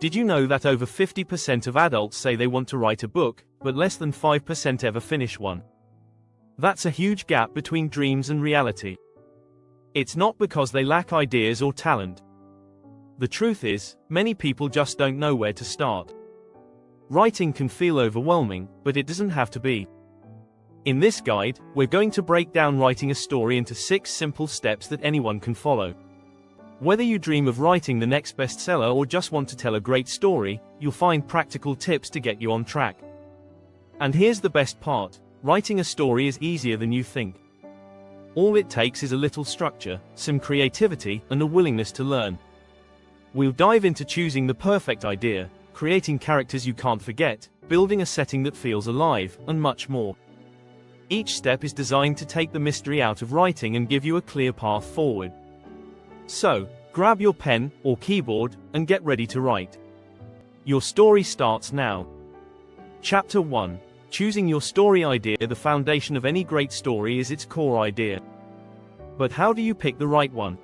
Did you know that over 50% of adults say they want to write a book, but less than 5% ever finish one? That's a huge gap between dreams and reality. It's not because they lack ideas or talent. The truth is, many people just don't know where to start. Writing can feel overwhelming, but it doesn't have to be. In this guide, we're going to break down writing a story into 6 simple steps that anyone can follow. Whether you dream of writing the next bestseller or just want to tell a great story, you'll find practical tips to get you on track. And here's the best part: writing a story is easier than you think. All it takes is a little structure, some creativity, and a willingness to learn. We'll dive into choosing the perfect idea, creating characters you can't forget, building a setting that feels alive, and much more. Each step is designed to take the mystery out of writing and give you a clear path forward. So, grab your pen or keyboard and get ready to write. Your story starts now. Chapter 1. Choosing your story idea. The foundation of any great story is its core idea. But how do you pick the right one?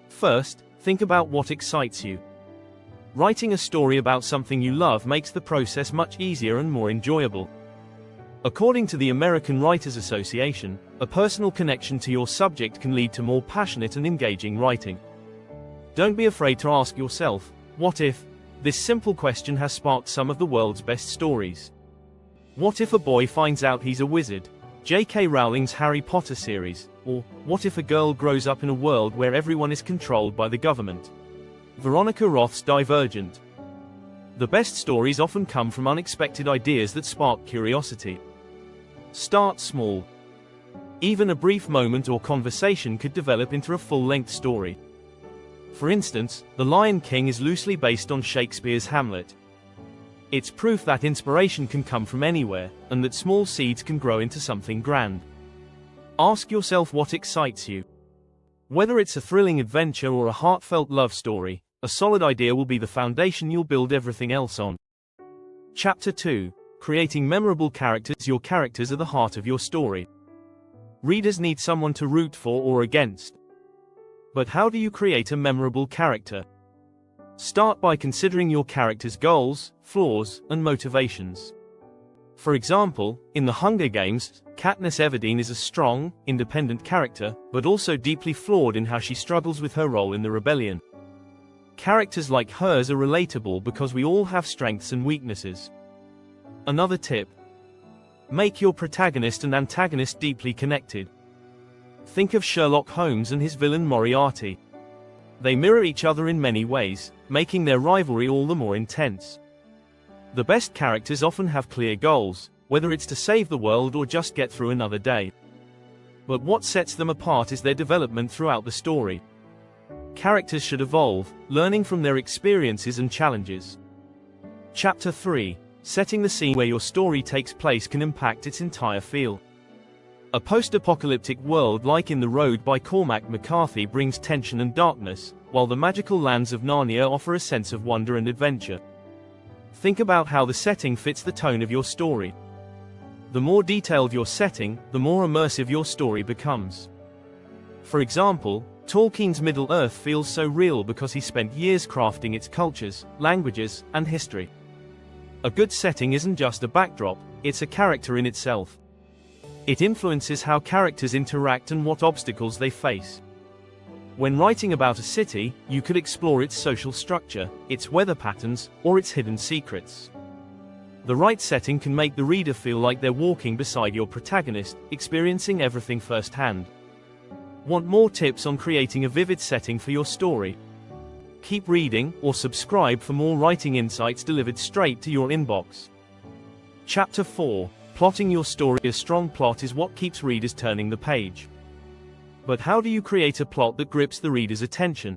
First, think about what excites you. Writing a story about something you love makes the process much easier and more enjoyable. According to the American Writers Association, a personal connection to your subject can lead to more passionate and engaging writing. Don't be afraid to ask yourself, what if? This simple question has sparked some of the world's best stories. What if a boy finds out he's a wizard? J.K. Rowling's Harry Potter series. Or, what if a girl grows up in a world where everyone is controlled by the government? Veronica Roth's Divergent. The best stories often come from unexpected ideas that spark curiosity. Start small. Even a brief moment or conversation could develop into a full-length story. For instance, The Lion King is loosely based on Shakespeare's Hamlet. It's proof that inspiration can come from anywhere, and that small seeds can grow into something grand. Ask yourself what excites you. Whether it's a thrilling adventure or a heartfelt love story, a solid idea will be the foundation you'll build everything else on. Chapter 2. Creating memorable characters. Your characters are the heart of your story. Readers need someone to root for or against. But how do you create a memorable character? Start by considering your character's goals, flaws, and motivations. For example, in The Hunger Games, Katniss Everdeen is a strong, independent character, but also deeply flawed in how she struggles with her role in the rebellion. Characters like hers are relatable because we all have strengths and weaknesses. Another tip: make your protagonist and antagonist deeply connected. Think of Sherlock Holmes and his villain Moriarty. They mirror each other in many ways, making their rivalry all the more intense. The best characters often have clear goals, whether it's to save the world or just get through another day. But what sets them apart is their development throughout the story. Characters should evolve, learning from their experiences and challenges. Chapter 3. Setting the scene. Where your story takes place can impact its entire feel. A post-apocalyptic world like In the Road by Cormac McCarthy brings tension and darkness, while the magical lands of Narnia offer a sense of wonder and adventure. Think about how the setting fits the tone of your story. The more detailed your setting, the more immersive your story becomes. For example, Tolkien's Middle-earth feels so real because he spent years crafting its cultures, languages, and history. A good setting isn't just a backdrop, it's a character in itself. It influences how characters interact and what obstacles they face. When writing about a city, you could explore its social structure, its weather patterns, or its hidden secrets. The right setting can make the reader feel like they're walking beside your protagonist, experiencing everything firsthand. Want more tips on creating a vivid setting for your story? Keep reading, or subscribe for more writing insights delivered straight to your inbox. Chapter 4. Plotting your story. A strong plot is what keeps readers turning the page. But how do you create a plot that grips the reader's attention?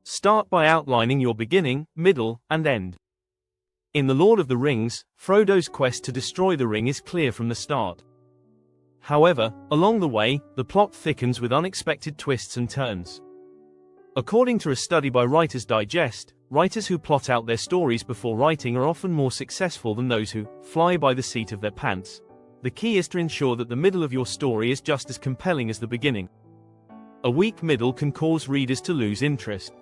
Start by outlining your beginning, middle, and end. In The Lord of the Rings, Frodo's quest to destroy the ring is clear from the start. However, along the way, the plot thickens with unexpected twists and turns. According to a study by Writer's Digest, writers who plot out their stories before writing are often more successful than those who fly by the seat of their pants. The key is to ensure that the middle of your story is just as compelling as the beginning. A weak middle can cause readers to lose interest.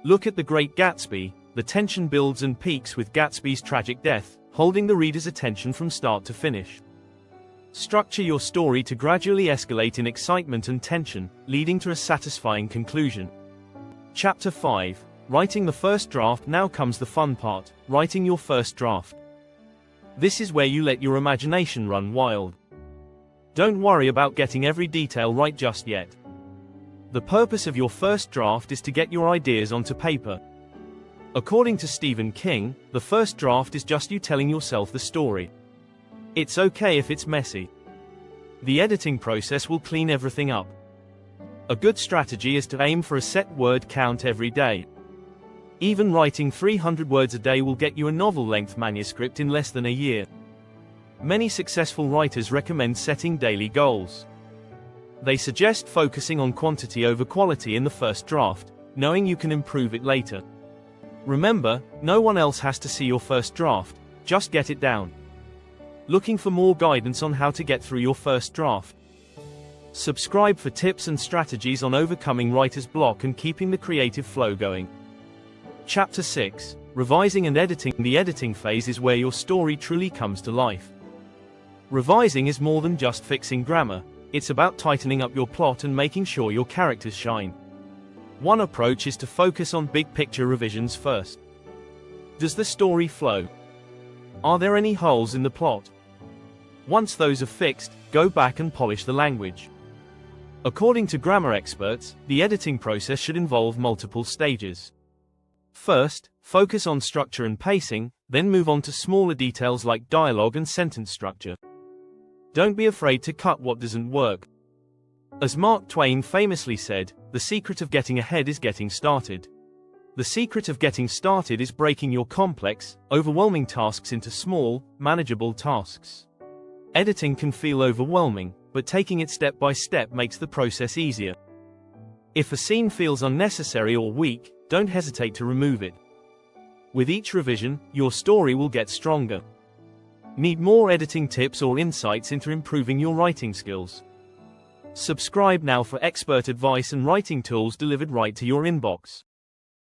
Look at The Great Gatsby, the tension builds and peaks with Gatsby's tragic death, holding the reader's attention from start to finish. Structure your story to gradually escalate in excitement and tension, leading to a satisfying conclusion. Chapter 5. Writing the first draft. Now comes the fun part, writing your first draft. This is where you let your imagination run wild. Don't worry about getting every detail right just yet. The purpose of your first draft is to get your ideas onto paper. According to Stephen King, the first draft is just you telling yourself the story. It's okay if it's messy. The editing process will clean everything up. A good strategy is to aim for a set word count every day. Even writing 300 words a day will get you a novel-length manuscript in less than a year. Many successful writers recommend setting daily goals. They suggest focusing on quantity over quality in the first draft, knowing you can improve it later. Remember, no one else has to see your first draft, just get it down. Looking for more guidance on how to get through your first draft? Subscribe for tips and strategies on overcoming writer's block and keeping the creative flow going. Chapter 6. Revising and editing. The editing phase is where your story truly comes to life. Revising is more than just fixing grammar, it's about tightening up your plot and making sure your characters shine. One approach is to focus on big-picture revisions first. Does the story flow? Are there any holes in the plot? Once those are fixed, go back and polish the language. According to grammar experts, the editing process should involve multiple stages. First, focus on structure and pacing, then move on to smaller details like dialogue and sentence structure. Don't be afraid to cut what doesn't work. As Mark Twain famously said, the secret of getting ahead is getting started. The secret of getting started is breaking your complex, overwhelming tasks into small, manageable tasks. Editing can feel overwhelming, but taking it step by step makes the process easier. If a scene feels unnecessary or weak, don't hesitate to remove it. With each revision, your story will get stronger. Need more editing tips or insights into improving your writing skills? Subscribe now for expert advice and writing tools delivered right to your inbox.